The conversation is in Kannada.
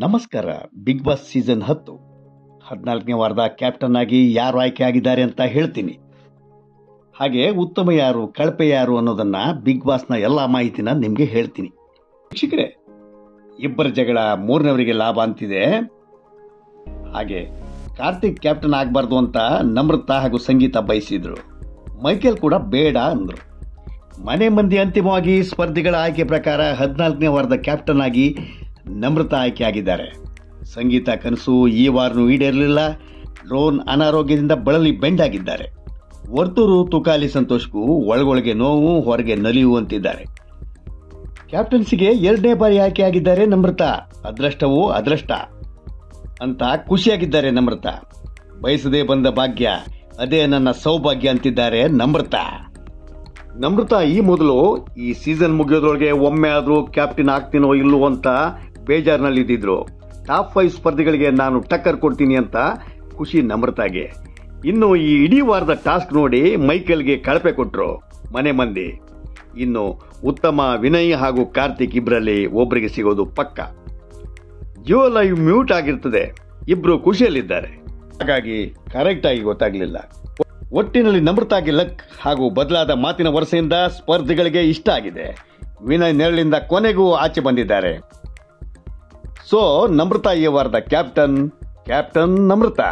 ನಮಸ್ಕಾರ. ಬಿಗ್ ಬಾಸ್ ಸೀಸನ್ 10 14ನೇ ವಾರದ ಕ್ಯಾಪ್ಟನ್ ಆಗಿ ಯಾರು ಆಯ್ಕೆ ಆಗಿದ್ದಾರೆ ಅಂತ ಹೇಳ್ತೀನಿ. ಹಾಗೆ ಉತ್ತಮ ಯಾರು ಕಳಪೆ ಯಾರು ಅನ್ನೋದನ್ನ ಬಿಗ್ ಬಾಸ್ನ ಎಲ್ಲ ಮಾಹಿತಿನ ನಿಮಗೆ ಹೇಳ್ತೀನಿ. ವೀಕ್ಷಕರೇ, ಇಬ್ಬರ ಜಗಳ ಮೂರನೇವರಿಗೆ ಲಾಭ ಅಂತಿದೆ. ಹಾಗೆ ಕಾರ್ತಿಕ್ ಕ್ಯಾಪ್ಟನ್ ಆಗಬಾರ್ದು ಅಂತ ನಮ್ರತಾ ಹಾಗೂ ಸಂಗೀತ ಬಯಸಿದ್ರು. ಮೈಕೆಲ್ ಕೂಡ ಬೇಡ ಅಂದ್ರು. ಮನೆ ಮಂದಿ ಅಂತಿಮವಾಗಿ ಸ್ಪರ್ಧಿಗಳ ಆಯ್ಕೆ ಪ್ರಕಾರ 14ನೇ ವಾರದ ಕ್ಯಾಪ್ಟನ್ ಆಗಿ ನಮ್ರತಾ ಆಯ್ಕೆ ಆಗಿದ್ದಾರೆ. ಸಂಗೀತ ಕನಸು ಈ ವಾರನೂ ಈಡೇರಲಿಲ್ಲ. ರೋನ್ ಅನಾರೋಗ್ಯದಿಂದ ಬಳಲಿ ಬೆಂಡಾಗಿದ್ದಾರೆ. ವರ್ತೂರು ತುಕಾಲಿ ಸಂತೋಷ್ಗೂ ಒಳಗೊಳಗೆ ನೋವು, ಹೊರಗೆ ನಲಿವು ಅಂತಿದ್ದಾರೆ. ಕ್ಯಾಪ್ಟನ್ಸಿಗೆ 2ನೇ ಬಾರಿ ಆಯ್ಕೆ ಆಗಿದ್ದಾರೆ ನಮ್ರತಾ. ಅದೃಷ್ಟವೋ ಅದೃಷ್ಟ ಅಂತ ಖುಷಿಯಾಗಿದ್ದಾರೆ ನಮ್ರತಾ. ಬಯಸದೇ ಬಂದ ಭಾಗ್ಯ, ಅದೇ ನನ್ನ ಸೌಭಾಗ್ಯ ಅಂತಿದ್ದಾರೆ ನಮ್ರತಾ. ನಮ್ರತಾ ಈ ಮೊದಲು ಈ ಸೀಸನ್ ಮುಗಿಯೋದ್ರೊಳಗೆ ಒಮ್ಮೆ ಆದ್ರೂ ಕ್ಯಾಪ್ಟನ್ ಆಗ್ತೀನೋ ಇಲ್ಲೋ ಅಂತ ಬೇಜಾರಿನಲ್ಲಿದ್ದಿದ್ರು. ಟಾಪ್ 5 ಸ್ಪರ್ಧಿಗಳಿಗೆ ನಾನು ಟಕ್ಕರ್ ಕೊಡ್ತೀನಿ ಅಂತ ಖುಷಿ ನಮ್ರತಾಗೆ. ಇನ್ನು ಈ ಇಡೀ ವಾರದ ಟಾಸ್ಕ್ ನೋಡಿ ಮೈಕೆಲ್ಗೆ ಕಳಪೆ ಕೊಟ್ರು ಮನೆ ಮಂದಿ. ಇನ್ನು ಉತ್ತಮ, ವಿನಯ್ ಹಾಗೂ ಕಾರ್ತಿಕ್ ಇಬ್ಬರಲ್ಲಿ ಒಬ್ಬರಿಗೆ ಸಿಗೋದು ಪಕ್ಕ. ಜಿಯೋ ಲೈವ್ ಮ್ಯೂಟ್ ಆಗಿರ್ತದೆ. ಇಬ್ರು ಖುಷಿಯಲ್ಲಿದ್ದಾರೆ. ಹಾಗಾಗಿ ಕರೆಕ್ಟ್ ಆಗಿ ಗೊತ್ತಾಗ್ಲಿಲ್ಲ. ಒಟ್ಟಿನಲ್ಲಿ ನಮ್ರತಾಗೆ ಲಕ್ ಹಾಗೂ ಬದಲಾದ ಮಾತಿನ ವರಸೆಯಿಂದ ಸ್ಪರ್ಧಿಗಳಿಗೆ ಇಷ್ಟ ಆಗಿದೆ. ವಿನಯ್ ನೆರಳಿಂದ ಕೊನೆಗೂ ಆಚೆ ಬಂದಿದ್ದಾರೆ. ಸೊ ನಮ್ರತಾ ಈ ವಾರದ ಕ್ಯಾಪ್ಟನ್ ನಮ್ರತಾ.